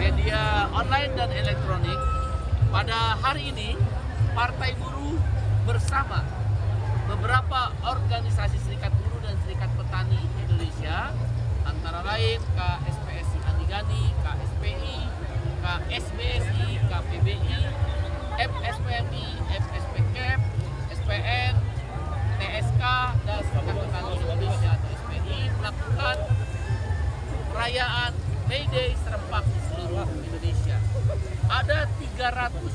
media online dan elektronik. Pada hari ini, Partai Buruh bersama beberapa organisasi serikat buruh dan serikat petani Indonesia, antara lain KSPSI Andigani, KSPI, KSBSI, KPBI, FSPMI, FSPKEP, SPN, TSK, dan Serikat Petani Indonesia atau SPI melakukan perayaan May Day serempak di seluruh Indonesia. Ada 320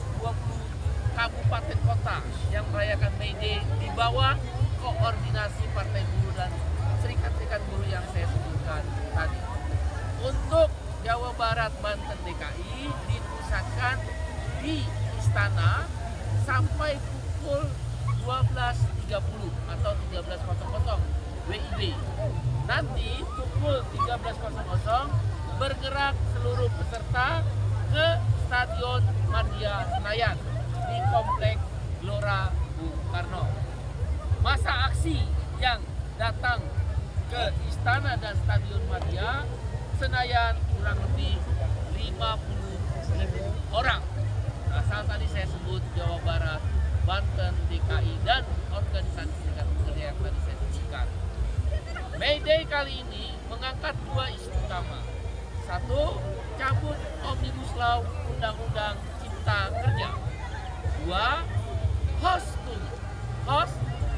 kabupaten kota yang merayakan May Day di bawah koordinasi Partai Buruh dan serikat-serikat buruh yang saya sebutkan tadi. Untuk Jawa Barat, Banten, DKI dipusatkan di Istana sampai pukul 12.30 atau 13.00 WIB. Nanti pukul 13.00 bergerak seluruh peserta ke Stadion Madia Senayan di Komplek Gelora Bung Karno. Masa aksi yang datang ke Istana dan Stadion Madia Senayan kurang lebih 50.000 orang. Asal tadi saya sebut Jawa Barat, Banten, DKI, dan organisasi serikat pekerja yang tadi saya sebutkan. May Day kali ini mengangkat dua isu utama. Satu, cabut Omnibus Law Undang-Undang Cipta Kerja. Dua, host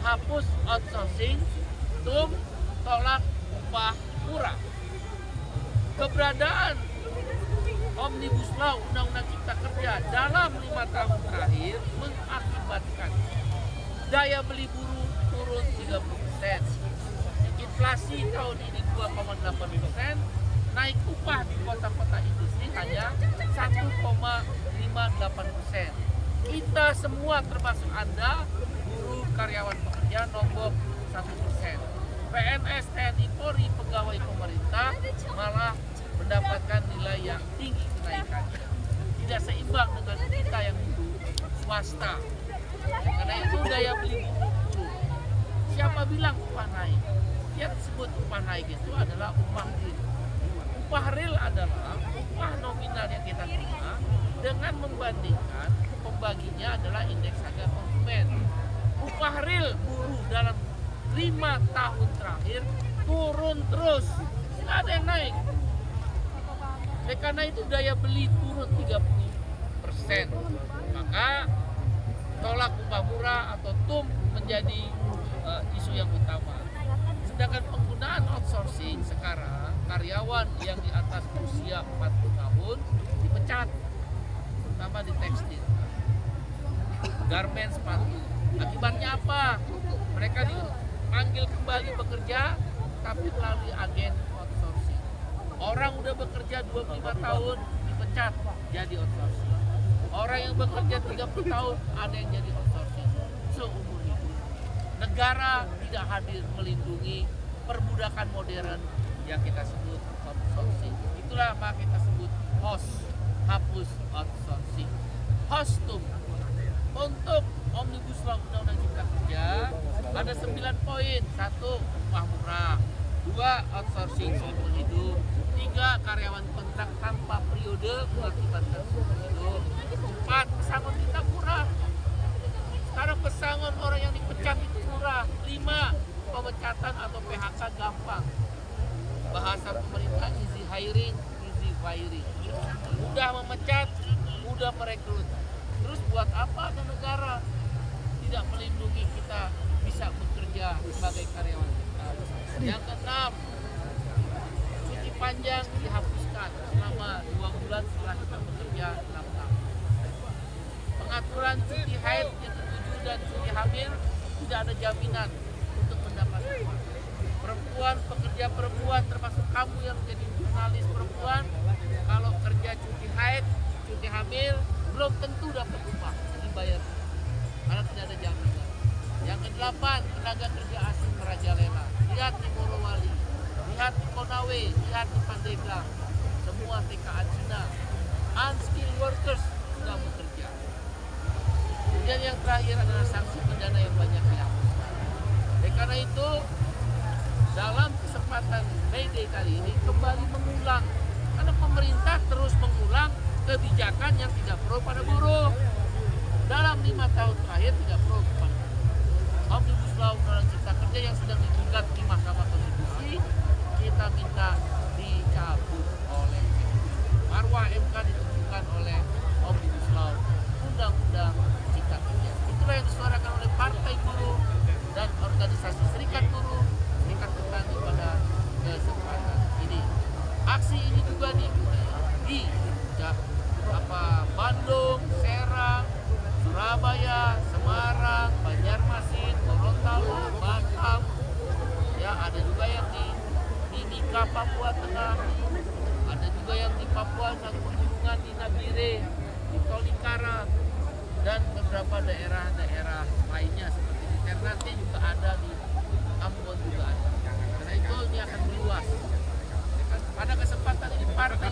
hapus outsourcing, tolak upah murah. Keberadaan Omnibus Law Undang-Undang Cipta Kerja dalam 5 tahun terakhir mengakibatkan daya beli buruh turun 30%. Inflasi tahun ini 2,8%, naik upah di kota-kota industri hanya 1,58%. Kita semua termasuk Anda, buruh, karyawan pekerja, nombok 1%. PNS, TNI, Polri, pegawai pemerintah malah mendapatkan nilai yang tinggi kenaikannya. Tidak seimbang dengan kita yang buruh swasta. Karena itu daya beli buruh. Siapa bilang upah naik? Yang disebut upah naik itu adalah upah real. Upah real adalah upah nominal yang kita terima dengan membandingkan pembaginya adalah indeks harga konsumen. Upah real buruh dalam 5 tahun terakhir turun terus, tidak ada yang naik. Karena itu daya beli turun 30%. Maka tolak upah murah atau TUM menjadi isu yang utama. Sedangkan penggunaan outsourcing sekarang, karyawan yang di atas usia 40 tahun dipecat, terutama di tekstil, garment, sepatu. Akibatnya apa? Mereka dipanggil kembali bekerja tapi melalui agen outsourcing. Orang udah bekerja 25 tahun dipecat jadi outsourcing. Orang yang bekerja 30 tahun ada yang jadi outsourcing seumur hidup. Negara tidak hadir melindungi perbudakan modern yang kita sebut outsourcing. Itulah maka kita sebut hapus outsourcing. HOSTUM. Untuk Omnibus Law Undang-Undang Cipta Kerja ada 9 poin. 1. Upah murah. 2. Outsourcing seumur hidup. 3. Karyawan kontrak tanpa periode mengakibatkan seumur hidup. 4. Pesangon kita murah. Sekarang pesangon orang yang dipecat itu murah. 5. Pemecatan atau PHK gampang. Bahasa pemerintah easy hiring, easy firing. Mudah memecat, mudah merekrut. Terus buat apa ada negara tidak melindungi kita bisa bekerja sebagai karyawan kita? Yang keenam, cuti panjang dihapuskan selama 2 bulan setelah kita bekerja 6 tahun. Pengaturan cuti haid yang ke-7 dan cuti hamil tidak ada jaminan untuk mendapatkan upah. Perempuan, pekerja perempuan termasuk kamu yang menjadi jurnalis perempuan, kalau kerja cuti haid, cuti hamil belum tentu dapat upah dibayar karena tidak ada jaminan. Yang ke-8, tenaga kerja asing merajalela. Lihat di Morowali, lihat di Konawe, lihat di Pandeglang, semua TKA Cina, unskilled workers sudah bekerja. Kemudian yang terakhir adalah sanksi pidana yang banyak dihapuskan. Karena itu dalam kesempatan May Day kali ini kembali mengulang, karena pemerintah terus mengulang kebijakan yang tidak pro pada buruh. Dalam 5 tahun terakhir tidak pro kepada buruh. Omnibus Law Undang-Undang Cipta Kerja yang sedang digugat di Mahkamah Konstitusi, kita minta dicabut oleh MK. Marwah MK ditentukan oleh Omnibus Law Undang-Undang Cipta Kerja. Itulah yang disuarakan oleh Partai Buruh dan organisasi Serikat Buruh, Serikat Petani pada kesempatan ini. Aksi ini juga di Bandung, Serang, Surabaya, Semarang, Banjarmasin, Gorontalo, Batam, ya ada juga yang di Mimika, Papua Tengah, ada juga yang di Papua dan pegunungan di Nabire, di Tolikara, dan beberapa daerah-daerah lainnya seperti di Ternate juga ada, di Ambon juga ada. Karena itu ini akan meluas. Pada kesempatan ini partai